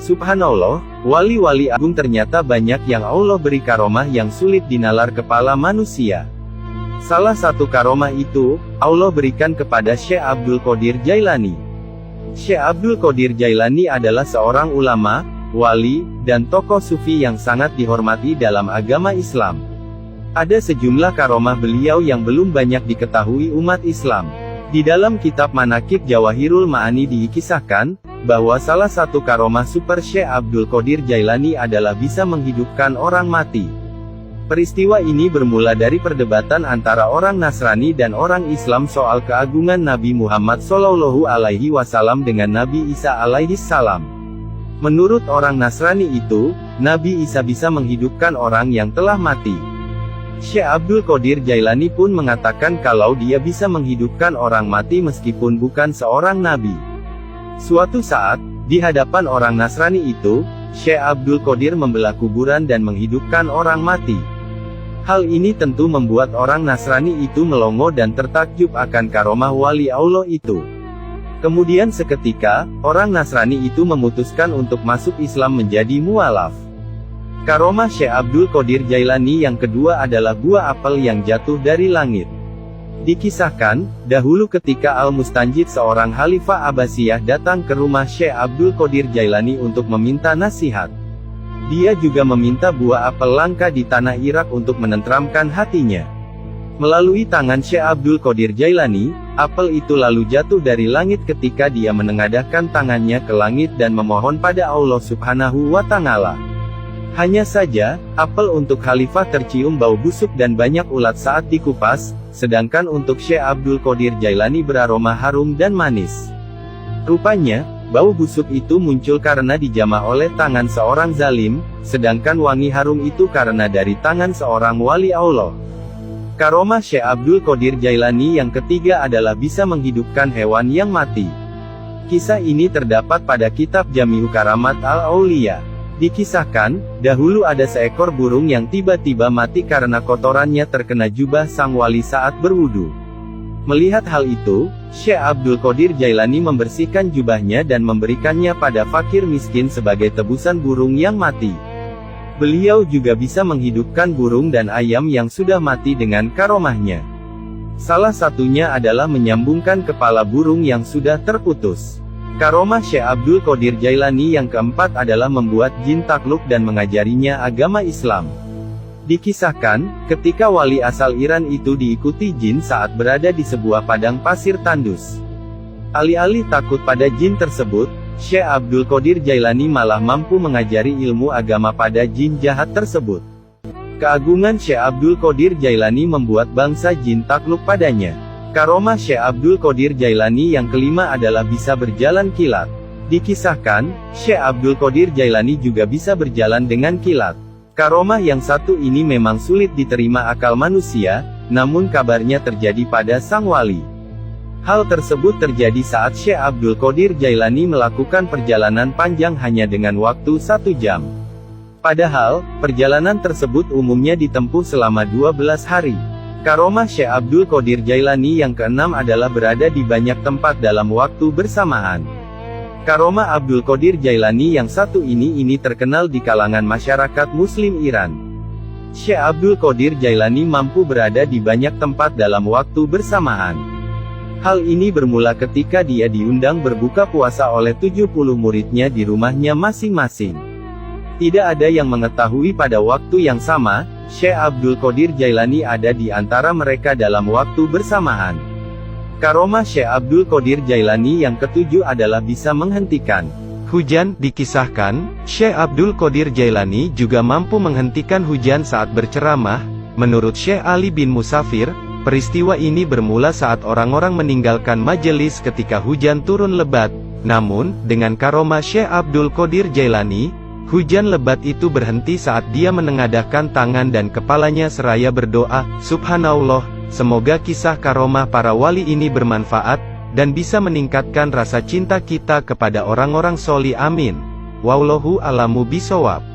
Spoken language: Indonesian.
Subhanallah, wali-wali agung ternyata banyak yang Allah beri karomah yang sulit dinalar kepala manusia. Salah satu karomah itu, Allah berikan kepada Syekh Abdul Qadir Jailani. Syekh Abdul Qadir Jailani adalah seorang ulama, wali, dan tokoh sufi yang sangat dihormati dalam agama Islam. Ada sejumlah karomah beliau yang belum banyak diketahui umat Islam. Di dalam kitab Manaqib Jawahirul Ma'ani dikisahkan, bahwa salah satu karomah super Syekh Abdul Qadir Jailani adalah bisa menghidupkan orang mati. Peristiwa ini bermula dari perdebatan antara orang Nasrani dan orang Islam soal keagungan Nabi Muhammad SAW dengan Nabi Isa alaihissalam. Menurut orang Nasrani itu, Nabi Isa bisa menghidupkan orang yang telah mati. Syekh Abdul Qadir Jailani pun mengatakan kalau dia bisa menghidupkan orang mati meskipun bukan seorang nabi. Suatu saat, di hadapan orang Nasrani itu, Syekh Abdul Qadir membelah kuburan dan menghidupkan orang mati. Hal ini tentu membuat orang Nasrani itu melongo dan tertakjub akan karomah wali Allah itu. Kemudian seketika, orang Nasrani itu memutuskan untuk masuk Islam menjadi mualaf. Karomah Syekh Abdul Qadir Jailani yang kedua adalah buah apel yang jatuh dari langit. Dikisahkan, dahulu ketika Al-Mustanjid seorang Khalifah Abbasiyah datang ke rumah Syekh Abdul Qadir Jailani untuk meminta nasihat. Dia juga meminta buah apel langka di tanah Irak untuk menenteramkan hatinya. Melalui tangan Syekh Abdul Qadir Jailani, apel itu lalu jatuh dari langit ketika dia menengadahkan tangannya ke langit dan memohon pada Allah Subhanahu wa Ta'ala. Hanya saja, apel untuk khalifah tercium bau busuk dan banyak ulat saat dikupas, sedangkan untuk Syekh Abdul Qadir Jailani beraroma harum dan manis. Rupanya, bau busuk itu muncul karena dijamah oleh tangan seorang zalim, sedangkan wangi harum itu karena dari tangan seorang wali Allah. Karomah Syekh Abdul Qadir Jailani yang ketiga adalah bisa menghidupkan hewan yang mati. Kisah ini terdapat pada kitab Jami'u Karamat Al-Auliya. Dikisahkan, dahulu ada seekor burung yang tiba-tiba mati karena kotorannya terkena jubah sang wali saat berwudu. Melihat hal itu, Syekh Abdul Qadir Jailani membersihkan jubahnya dan memberikannya pada fakir miskin sebagai tebusan burung yang mati. Beliau juga bisa menghidupkan burung dan ayam yang sudah mati dengan karomahnya. Salah satunya adalah menyambungkan kepala burung yang sudah terputus. Karomah Syekh Abdul Qadir Jailani yang keempat adalah membuat jin takluk dan mengajarinya agama Islam. Dikisahkan, ketika wali asal Iran itu diikuti jin saat berada di sebuah padang pasir tandus. Alih-alih takut pada jin tersebut, Syekh Abdul Qadir Jailani malah mampu mengajari ilmu agama pada jin jahat tersebut. Keagungan Syekh Abdul Qadir Jailani membuat bangsa jin takluk padanya. Karomah Syekh Abdul Qadir Jailani yang kelima adalah bisa berjalan kilat. Dikisahkan, Syekh Abdul Qadir Jailani juga bisa berjalan dengan kilat. Karomah yang satu ini memang sulit diterima akal manusia, namun kabarnya terjadi pada sang wali. Hal tersebut terjadi saat Syekh Abdul Qadir Jailani melakukan perjalanan panjang hanya dengan waktu 1 jam. Padahal, perjalanan tersebut umumnya ditempuh selama 12 hari. Karomah Syekh Abdul Qadir Jailani yang keenam adalah berada di banyak tempat dalam waktu bersamaan. Karomah Abdul Qadir Jailani yang satu ini terkenal di kalangan masyarakat Muslim Iran. Syekh Abdul Qadir Jailani mampu berada di banyak tempat dalam waktu bersamaan. Hal ini bermula ketika dia diundang berbuka puasa oleh 70 muridnya di rumahnya masing-masing. Tidak ada yang mengetahui pada waktu yang sama, Syekh Abdul Qadir Jailani ada di antara mereka dalam waktu bersamaan. Karomah Syekh Abdul Qadir Jailani yang ketujuh adalah bisa menghentikan hujan. Dikisahkan, Syekh Abdul Qadir Jailani juga mampu menghentikan hujan saat berceramah. Menurut Syekh Ali bin Musafir, peristiwa ini bermula saat orang-orang meninggalkan majelis ketika hujan turun lebat. Namun, dengan karomah Syekh Abdul Qadir Jailani, hujan lebat itu berhenti saat dia menengadahkan tangan dan kepalanya seraya berdoa, Subhanallah, semoga kisah karomah para wali ini bermanfaat, dan bisa meningkatkan rasa cinta kita kepada orang-orang sholih amin. Wallahu a'lamu bishawab.